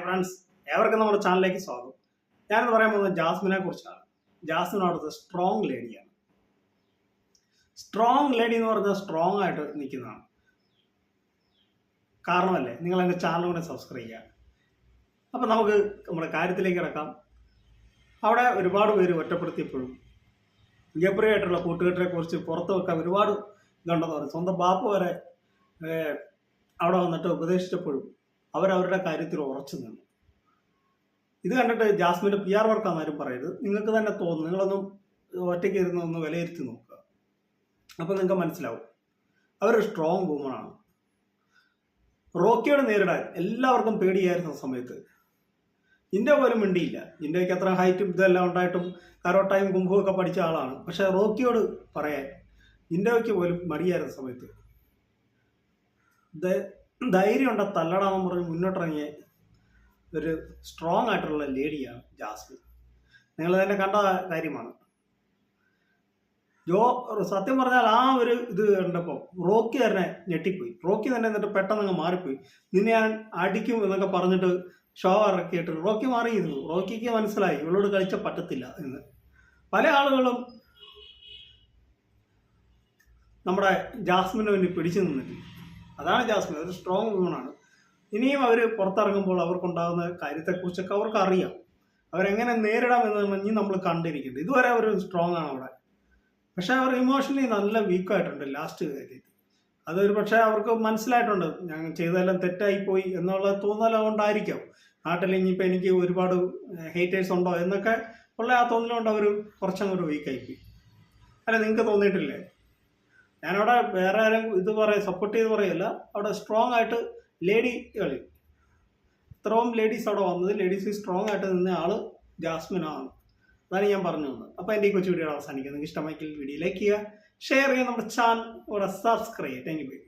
Friends, ഏവർക്കും നമ്മുടെ ചാനലിലേക്ക് സ്വാഗതം. ഞാനിന്ന് പറയാൻ പോകുന്നത് ജാസ്മിനെ കുറിച്ചാണ്. ജാസ്മിൻ അവിടുത്തെ സ്ട്രോങ് ലേഡിയാണ്. സ്ട്രോങ് ലേഡി എന്ന് പറഞ്ഞാൽ സ്ട്രോങ് ആയിട്ട് നിൽക്കുന്നതാണ്. കാരണമല്ലേ നിങ്ങൾ എൻ്റെ ചാനൽ കൂടെ സബ്സ്ക്രൈബ് ചെയ്യുക. അപ്പം നമുക്ക് നമ്മുടെ കാര്യത്തിലേക്ക് കിടക്കാം. അവിടെ ഒരുപാട് പേര് ഒറ്റപ്പെടുത്തിയപ്പോഴും ഗബ്രിയായിട്ടുള്ള കൂട്ടുകെട്ടിനെ കുറിച്ച് പുറത്ത് വെക്കാൻ ഒരുപാട് ഇതുണ്ടെന്ന് പറയും. സ്വന്തം ബാപ്പ വരെ അവിടെ വന്നിട്ട് ഉപദേശിച്ചപ്പോഴും അവരവരുടെ കാര്യത്തിൽ ഉറച്ചു നിന്നു. ഇത് കണ്ടിട്ട് ജാസ്മിൻ്റെ PR വർക്കാണെന്നാരും പറയരുത്. നിങ്ങൾക്ക് തന്നെ തോന്നും. നിങ്ങളൊന്നും ഒറ്റയ്ക്ക് ഇരുന്ന് ഒന്ന് വിലയിരുത്തി നോക്കുക. അപ്പോൾ നിങ്ങൾക്ക് മനസ്സിലാവും അവരൊരു സ്ട്രോങ് വുമണാണ്. റോക്കിയോട് നേരിടാൻ എല്ലാവർക്കും പേടിയായിരുന്ന സമയത്ത് ജിൻഡോ പോലും മിണ്ടിയില്ല. ജിൻഡോയ്ക്ക് അത്ര ഹൈറ്റും ഇതെല്ലാം ഉണ്ടായിട്ടും കരോട്ടായും കുംഭവും ഒക്കെ പഠിച്ച ആളാണ്. പക്ഷേ റോക്കിയോട് പറയാൻ ജിൻഡോയ്ക്ക് പോലും മടിയായിരുന്ന സമയത്ത് ധൈര്യം ഉണ്ട തല്ലടാമെന്ന് പറഞ്ഞ് മുന്നോട്ടിറങ്ങിയ ഒരു സ്ട്രോങ് ആയിട്ടുള്ള ലേഡിയാണ് ജാസ്മിൻ. നിങ്ങൾ തന്നെ കണ്ട കാര്യമാണ്. സത്യം പറഞ്ഞാൽ ആ ഒരു ഇത് കണ്ടപ്പോൾ റോക്കി തന്നെ ഞെട്ടിപ്പോയി. റോക്കി തന്നെ എന്നിട്ട് പെട്ടെന്ന് അങ്ങ് മാറിപ്പോയി. നിന്നെ ഞാൻ അടിക്കും എന്നൊക്കെ പറഞ്ഞിട്ട് ഷോ ഇറക്കിയിട്ട് റോക്കി മാറിയിരുന്നു. റോക്കിക്ക് മനസ്സിലായി ഇവളോട് കളിച്ച പറ്റത്തില്ല എന്ന്. പല ആളുകളും നമ്മുടെ ജാസ്മിന് വേണ്ടി പിടിച്ചു നിന്നിട്ടില്ല. അതാണ് ജാസ്മിൻ. അതൊരു സ്ട്രോങ് വുമണാണ്. ഇനിയും അവർ പുറത്തിറങ്ങുമ്പോൾ അവർക്കുണ്ടാകുന്ന കാര്യത്തെക്കുറിച്ചൊക്കെ അവർക്ക് അറിയാം. അവരെങ്ങനെ നേരിടാമെന്ന് ഇനി നമ്മൾ കണ്ടിരിക്കുന്നുണ്ട്. ഇതുവരെ അവർ സ്ട്രോങ് ആണ് അവിടെ. പക്ഷെ അവർ ഇമോഷണലി നല്ല വീക്കായിട്ടുണ്ട് ലാസ്റ്റ് കാര്യത്തിൽ. അതൊരു പക്ഷേ അവർക്ക് മനസ്സിലായിട്ടുണ്ട് ഞങ്ങൾ ചെയ്തതെല്ലാം തെറ്റായിപ്പോയി എന്നുള്ള തോന്നലുകൊണ്ടായിരിക്കാം. നാട്ടിൽ ഇനിയിപ്പോൾ എനിക്ക് ഒരുപാട് ഹേറ്റേഴ്സ് ഉണ്ടോ എന്നൊക്കെ ഉള്ള ആ തോന്നലുകൊണ്ട് അവർ കുറച്ചങ്ങോട്ട് വീക്കായിപ്പോയി. അല്ല, നിങ്ങൾക്ക് തോന്നിയിട്ടില്ലേ? ഞാനവിടെ വേറെ ആരും ഇത് സപ്പോർട്ട് ചെയ്ത് പറയല്ല. അവിടെ സ്ട്രോങ് ആയിട്ട് ലേഡികൾ ഇത്രയും ലേഡീസ് അവിടെ വന്നത്, ലേഡീസ് സ്ട്രോങ് ആയിട്ട് നിന്ന ആൾ ജാസ്മിനാണ്. അതാണ് ഞാൻ പറഞ്ഞു തന്നത്. അപ്പോൾ എൻ്റെ ഈ കൊച്ചു വീഡിയോ അവസാനിക്കുക. നിങ്ങൾക്ക് ഇഷ്ടമായെങ്കിൽ വീഡിയോ ലൈക്ക് ചെയ്യുക, ഷെയർ ചെയ്യുക, നമ്മുടെ ചാനൽ സബ്സ്ക്രൈബ് ചെയ്യുക. Thank you.